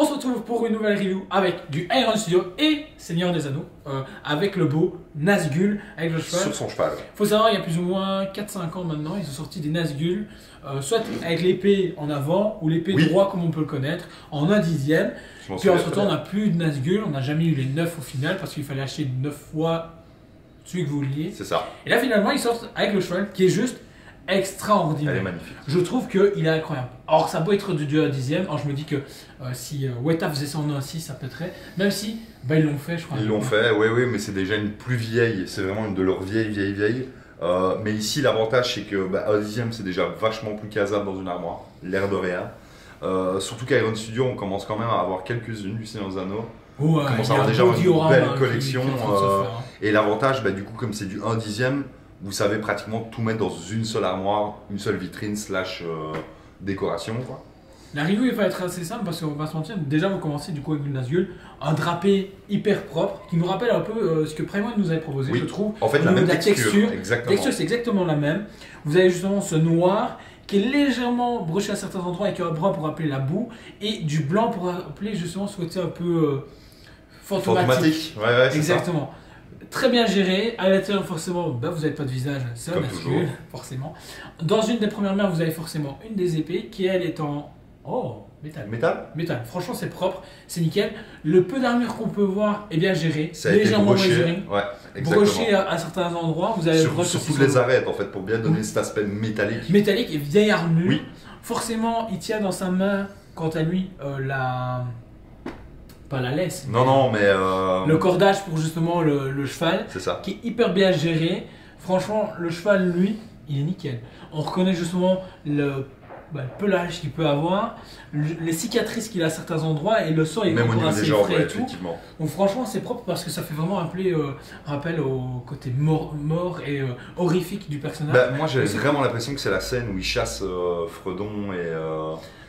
On se retrouve pour une nouvelle review avec du Iron Studio et Seigneur des Anneaux, avec le beau Nazgûl, avec le cheval. Sur son cheval. Faut savoir, il y a plus ou moins 4-5 ans maintenant, ils ont sorti des Nazgûl, soit avec l'épée en avant, ou l'épée droit comme on peut le connaître, en 1/10. Puis entre temps, on n'a plus de Nazgûl, on n'a jamais eu les 9 au final, parce qu'il fallait acheter 9 fois celui que vous vouliez. C'est ça. Et là, finalement, ils sortent avec le cheval, qui est juste extraordinaire. Elle est magnifique. Je trouve qu'il est incroyable. Alors, ça peut être du 2/10. Alors, je me dis que si Weta faisait ça en 1/6, ça pèterait. Même si, ils l'ont fait, je crois. Ils l'ont fait, oui, mais c'est déjà une plus vieille. C'est vraiment une de leurs vieilles. Mais ici, l'avantage, c'est que 1/10, c'est déjà vachement plus casable dans une armoire. L'air de rien. Surtout qu'Iron Studio, on commence quand même à avoir quelques-unes du Seigneur des Anneaux. Ouais, on commence à avoir déjà une belle collection. Et l'avantage, du coup, comme c'est du 1/10, vous savez pratiquement tout mettre dans une seule armoire, une seule vitrine / décoration, quoi. La review il va être assez simple parce qu'on va se mentir. Déjà, vous commencez du coup avec du Nazgûl, un drapé hyper propre qui nous rappelle un peu ce que Primon nous avait proposé, je trouve. En fait, la même texture. Exactement. La texture, c'est exactement la même. Vous avez justement ce noir qui est légèrement broché à certains endroits avec un brun pour rappeler la boue et du blanc pour rappeler justement ce côté un peu fantomatique. Ouais, exactement. Ça. Très bien géré, à l'intérieur forcément, vous n'avez pas de visage, c'est un Nazgûl, forcément. Dans une des premières mains, vous avez forcément une des épées qui elle est en métal. Franchement c'est propre, c'est nickel. Le peu d'armure qu'on peut voir est bien géré, légèrement mesuré, broché à certains endroits. Vous avez surtout les arêtes en fait pour bien donner cet aspect métallique. Métallique et vieille armure. Oui. Forcément, il tient dans sa main, quant à lui, pas la laisse. Non, mais le cordage pour justement le cheval. C'est ça. Qui est hyper bien géré. Franchement, le cheval, lui, il est nickel. On reconnaît justement le pelage qu'il peut avoir, les cicatrices qu'il a à certains endroits et le sang est même au niveau des jambes, et tout. Donc franchement, c'est propre parce que ça fait vraiment rappel au côté mort et horrifique du personnage. Moi, j'ai vraiment l'impression que c'est la scène où il chasse Frodon et.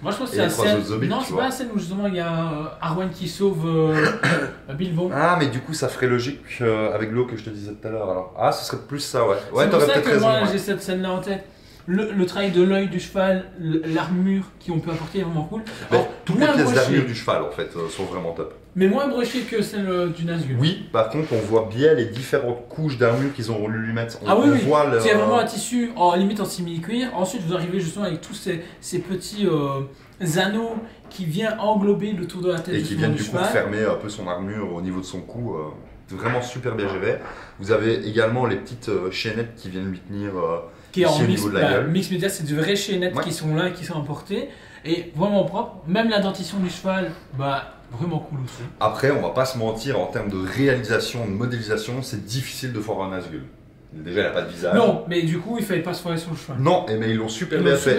Moi je pense que c'est la scène. Non, c'est pas la scène où justement il y a Arwen qui sauve Bilbo. Ah, mais du coup ça ferait logique avec l'eau que je te disais tout à l'heure. Alors, ce serait plus ça, ouais. Ouais, t'aurais peut-être raison. Moi j'ai cette scène là en tête. Le travail de l'œil du cheval, l'armure qu'on peut apporter est vraiment cool. Toutes les pièces d'armure du cheval en fait sont vraiment top. Mais moins brochées que celle du Nazgûl. Oui, par contre on voit bien les différentes couches d'armure qu'ils ont voulu lui mettre. On voit il y a vraiment un tissu limite en simili-cuir. Ensuite vous arrivez justement avec tous ces petits anneaux qui viennent englober le tour de la tête et qui viennent du coup fermer un peu son armure au niveau de son cou. Vraiment super bien géré. Vous avez également les petites chaînettes qui viennent lui tenir qui est en mix média, c'est de vraies chaînettes qui sont là, qui sont importées et vraiment propre. Même la dentition du cheval, vraiment cool aussi. Après, on va pas se mentir, en termes de réalisation, de modélisation, c'est difficile de faire un Nazgûl. Déjà, il n'a pas de visage. Non, mais du coup, il fallait pas se foirer sur le cheval. Non, mais ils l'ont super bien fait.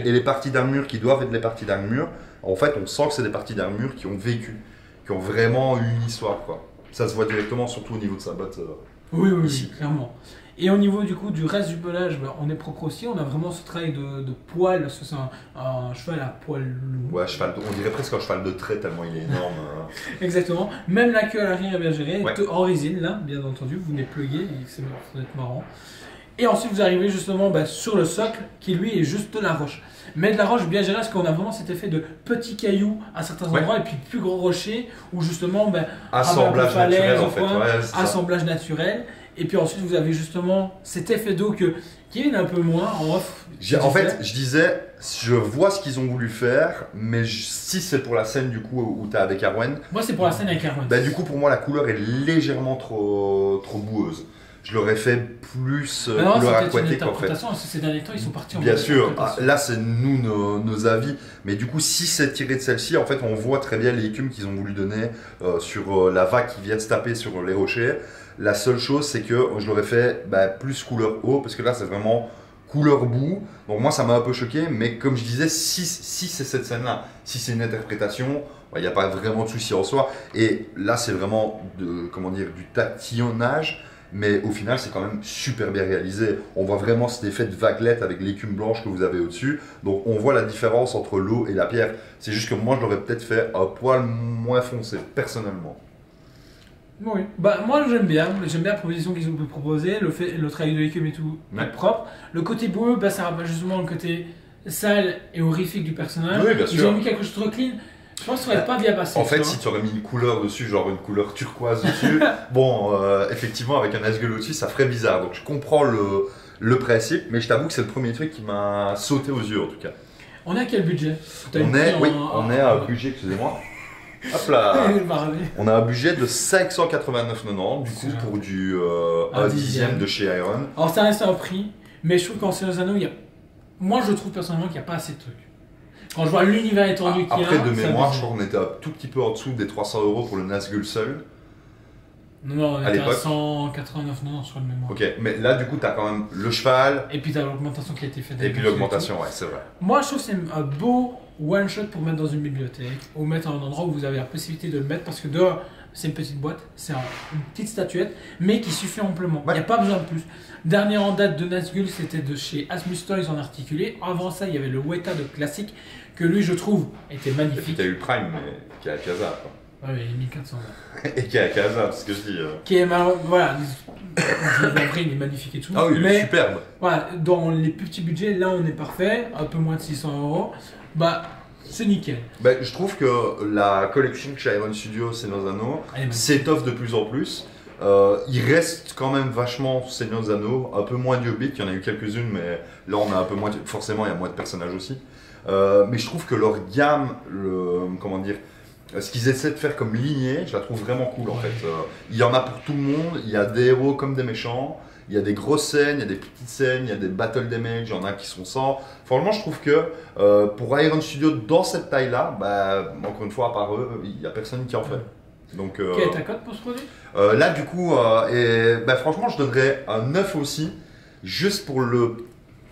Et les parties d'armure qui doivent être les parties d'armure, en fait, on sent que c'est des parties d'armure qui ont vécu, qui ont vraiment eu une histoire, quoi. Ça se voit directement, surtout au niveau de sa botte. Oui, clairement. Et au niveau du coup du reste du pelage, on est propre aussi, on a vraiment ce travail de poil, parce que c'est un cheval à poil long. Ouais, on dirait presque un cheval de trait tellement il est énorme. Exactement, même la queue à l'arrière est bien gérée, en résine là, bien entendu, vous venez pluguer, ça va être marrant. Et ensuite vous arrivez justement sur le socle qui lui est juste de la roche. Mais de la roche bien gérée parce qu'on a vraiment cet effet de petits cailloux à certains endroits et puis plus gros rochers où justement assemblage naturel en fait. Assemblage naturel. Et puis ensuite vous avez justement cet effet d'eau qui est un peu moins en off. En fait, je disais, je vois ce qu'ils ont voulu faire, mais si c'est pour la scène du coup où tu as avec Arwen. Moi c'est pour la scène avec Arwen. Du coup pour moi la couleur est légèrement trop boueuse. Je l'aurais fait plus couleur aquatique en fait. Ces derniers temps ils sont partis en bien sûr, là c'est nous nos avis, mais du coup si c'est tiré de celle-ci, en fait on voit très bien les écumes qu'ils ont voulu donner sur la vague qui vient se taper sur les rochers. La seule chose c'est que je l'aurais fait plus couleur eau, parce que là c'est vraiment couleur boue. Donc moi ça m'a un peu choqué, mais comme je disais, si c'est cette scène-là, si c'est une interprétation, il n'y a pas vraiment de souci en soi. Et là c'est vraiment du tatillonnage. Mais au final, c'est quand même super bien réalisé. On voit vraiment cet effet de vaguelette avec l'écume blanche que vous avez au-dessus. Donc on voit la différence entre l'eau et la pierre. C'est juste que moi, je l'aurais peut-être fait un poil moins foncé, personnellement. Oui, moi j'aime bien la proposition qu'ils ont pu proposer, le travail de l'écume et tout, propre. Le côté boueux, ça rappelle justement le côté sale et horrifique du personnage. Oui, bien sûr. Ils ont mis quelque chose de trop clean. Je pense que ça aurait pas bien passé. En fait, si tu aurais mis une couleur dessus, genre une couleur turquoise dessus, bon, effectivement, avec un Nazgul au-dessus, ça ferait bizarre. Donc je comprends le principe, mais je t'avoue que c'est le premier truc qui m'a sauté aux yeux en tout cas. On est à quel budget? On est à un budget, excusez-moi. Hop là. On a un budget de 589,90 du coup pour du 1/10 de chez Iron. Alors ça reste un prix, mais je trouve qu'en Seigneur des Anneaux, moi je trouve personnellement qu'il n'y a pas assez de trucs. Quand je vois l'univers étendu qu'il y a... Après, de mémoire, je crois qu'on était un tout petit peu en dessous des 300 € pour le Nazgul seul. Non, on était à 189,90 sur le mémoire. Ok, mais là, du coup, tu as quand même le cheval. Et puis tu as l'augmentation qui a été faite. Et puis l'augmentation, ouais, c'est vrai. Moi, je trouve que c'est un beau one-shot pour mettre dans une bibliothèque, ou mettre à un endroit où vous avez la possibilité de le mettre, parce que dehors, c'est une petite boîte, c'est une petite statuette, mais qui suffit amplement. Il n'y a pas besoin de plus. Dernier en date de Nazgul, c'était de chez Asmus Toys en articulé. Avant ça, il y avait le Weta de classique, que lui, je trouve, était magnifique. Et puis tu as eu le Prime, mais qui est à Casa. Ouais, mais il est 1400 €. Et qui est à Casa, c'est ce que je dis. Qui est voilà, après il est magnifique et tout. Ah oui, il est superbe. Voilà, dans les plus petits budgets, là on est parfait, un peu moins de 600 €. Bah, c'est nickel. Bah, je trouve que la collection chez Iron Studio Seigneur des Anneaux s'étoffe de plus en plus. Il reste quand même vachement Seigneur des Anneaux, un peu moins Hobbit, il y en a eu quelques-unes, mais là on a un peu moins, forcément il y a moins de personnages aussi. Mais je trouve que leur gamme, comment dire, ce qu'ils essaient de faire comme lignée, je la trouve vraiment cool en fait. Il y en a pour tout le monde, il y a des héros comme des méchants, il y a des grosses scènes, il y a des petites scènes, il y a des battle damage, il y en a qui sont sans. Franchement, je trouve que pour Iron Studio, dans cette taille-là, bah, encore une fois, à part eux, il n'y a personne qui en fait. Donc, quelle est ta cote pour ce produit? Là, du coup, bah, franchement, je donnerais un 9 aussi, juste pour le...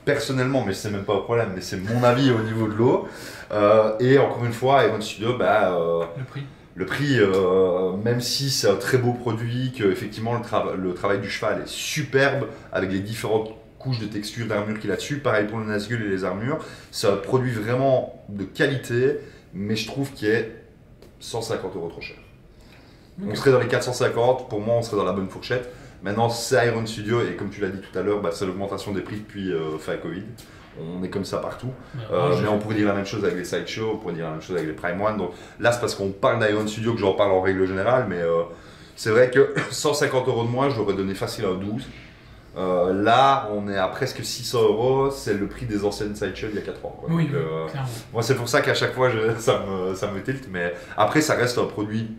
Personnellement, mais c'est même pas un problème, mais c'est mon avis au niveau de l'eau. Et encore une fois, Iron Studio, bah, le prix, même si c'est un très beau produit, que effectivement le travail du cheval est superbe avec les différentes couches de texture d'armure qu'il a dessus. Pareil pour le Nazgul et les armures. C'est un produit vraiment de qualité, mais je trouve qu'il est 150 € trop cher. Okay. On serait dans les 450, pour moi on serait dans la bonne fourchette. Maintenant c'est Iron Studio et comme tu l'as dit tout à l'heure, bah, c'est l'augmentation des prix depuis fin Covid. On est comme ça partout. Mais on pourrait dire la même chose avec les sideshows, on pourrait dire la même chose avec les Prime One. Donc là c'est parce qu'on parle d'Iron Studio que j'en parle en règle générale, mais c'est vrai que 150 € de moins, je l'aurais donné facile à 12. Là, on est à presque 600 €, c'est le prix des anciennes sideshows il y a 4 ans. Quoi. Oui, donc, moi, c'est pour ça qu'à chaque fois, ça me tilte. Mais après, ça reste un produit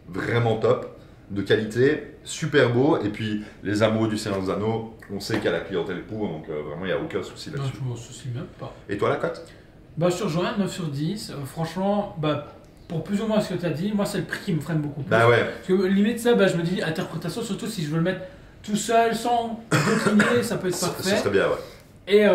vraiment top, de qualité, super beau. Et puis, les amoureux du Seigneur des Anneaux, on sait qu'il y a la clientèle pour, donc vraiment, il n'y a aucun souci là-dessus. Non, je m'en soucie même pas. Et toi, la cote? Bah, je te rejoins, 9 sur 10. Franchement, bah, pour plus ou moins ce que tu as dit, moi, c'est le prix qui me freine beaucoup plus. Bah ouais. Parce que limite, ça, bah, je me dis, interprétation, surtout si je veux le mettre tout seul, sans décliner, ça peut être parfait. Ça serait bien, ouais. Et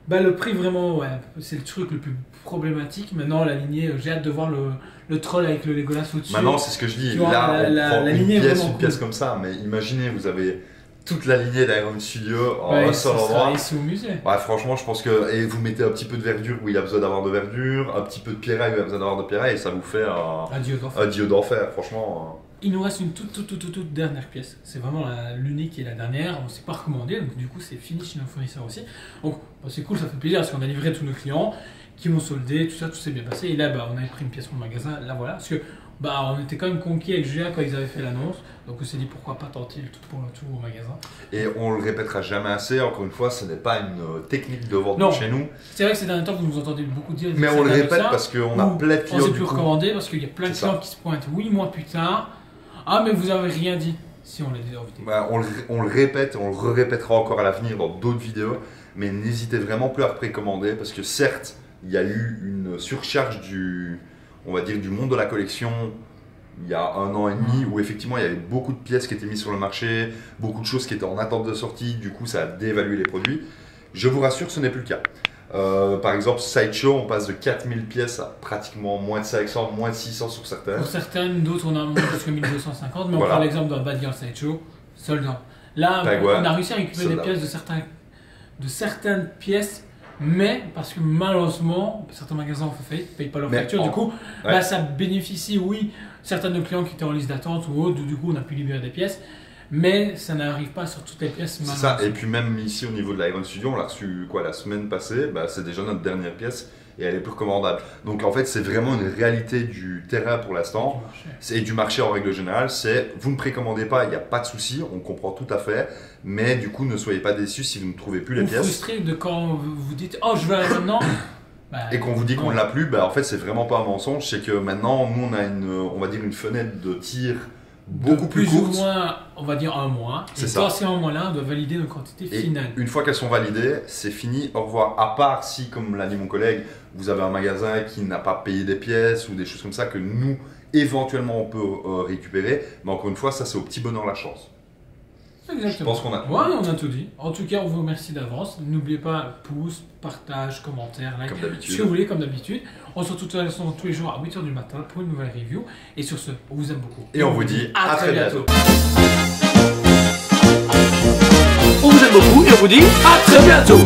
bah, le prix, vraiment, ouais, c'est le truc le plus problématique. Maintenant, la lignée, j'ai hâte de voir le troll avec le Legolas au-dessus. Maintenant, c'est ce que je dis. Vois, là, on prend une pièce cool. comme ça, mais imaginez, vous avez toute la lignée d'Iron Studio en un seul endroit. Ici au musée. Ouais, franchement, je pense que. Et vous mettez un petit peu de verdure où il a besoin d'avoir de verdure, un petit peu de pierraille où il a besoin d'avoir de pierraille, et ça vous fait un dieu d'enfer, franchement. Il nous reste une toute dernière pièce. C'est vraiment l'unique et la dernière. On ne s'est pas recommandé, donc du coup, c'est fini chez nos fournisseurs aussi. Donc, bah, c'est cool, ça fait plaisir parce qu'on a livré tous nos clients qui m'ont soldé, tout ça, tout s'est bien passé. Et là, bah, on avait pris une pièce pour le magasin. Là, voilà. Parce que bah, on était quand même conquis avec Julien quand ils avaient fait l'annonce. Donc, on s'est dit pourquoi pas tenter le tout pour le tout au magasin. Et on le répétera jamais assez. Encore une fois, ce n'est pas une technique de vente chez nous. C'est vrai que ces derniers temps, vous nous entendez beaucoup dire. Mais on le répète parce qu'on a plein de clients. On s'est plus recommandé parce qu'il y a plein de clients qui se pointent. Oui, moi, putain. Ah, mais vous avez rien dit. Si, on l'a dit en vidéo. Bah, on le répète, on le répétera encore à l'avenir dans d'autres vidéos. Mais n'hésitez vraiment plus à précommander parce que certes, il y a eu une surcharge on va dire, du monde de la collection il y a 1 an et demi où effectivement il y avait beaucoup de pièces qui étaient mises sur le marché, beaucoup de choses qui étaient en attente de sortie, du coup ça a dévalué les produits. Je vous rassure, ce n'est plus le cas. Par exemple, Sideshow, on passe de 4000 pièces à pratiquement moins de 500, moins de 600 sur certaines. Pour certaines, d'autres on a moins jusqu'à 1250, mais on prend l'exemple d'un Bad Girl Sideshow, sold out. Là, on a réussi à récupérer des pièces de certaines pièces, mais parce que malheureusement, certains magasins ont fait faillite, ne payent pas leur facture, du coup, bah, ça bénéficie, oui, certains de nos clients qui étaient en liste d'attente ou autres, du coup on a pu libérer des pièces. Mais ça n'arrive pas sur toutes les pièces. C'est ça, et puis même ici au niveau de l'Iron Studio, on l'a reçu quoi la semaine passée, bah, c'est déjà notre dernière pièce et elle est plus recommandable. Donc en fait, c'est vraiment une réalité du terrain pour l'instant, et du marché en règle générale. C'est vous ne précommandez pas, il n'y a pas de souci, on comprend tout à fait, mais du coup, ne soyez pas déçus si vous ne trouvez plus les pièces. Frustré de quand vous dites oh je veux aller maintenant. Et qu'on vous dit qu'on ne l'a plus, en fait, c'est vraiment pas un mensonge. C'est que maintenant, nous, on a on va dire une fenêtre de tir beaucoup plus courte. Plus ou moins, on va dire un mois. C'est ça. Dans ces un mois-là, on doit valider nos quantités finales. Une fois qu'elles sont validées, c'est fini, au revoir. À part si, comme l'a dit mon collègue, vous avez un magasin qui n'a pas payé des pièces ou des choses comme ça que nous, éventuellement, on peut récupérer. Mais encore une fois, ça, c'est au petit bonheur la chance. Exactement. Je pense qu'on a tout dit. Ouais, on a tout dit. En tout cas, on vous remercie d'avance. N'oubliez pas pouce, partage, commentaire, like, ce que vous voulez comme d'habitude. On se retrouve de toute façon tous les jours à 8h du matin pour une nouvelle review. Et sur ce, on vous aime beaucoup. Et on vous dit à très bientôt. On vous aime beaucoup et on vous dit à très bientôt.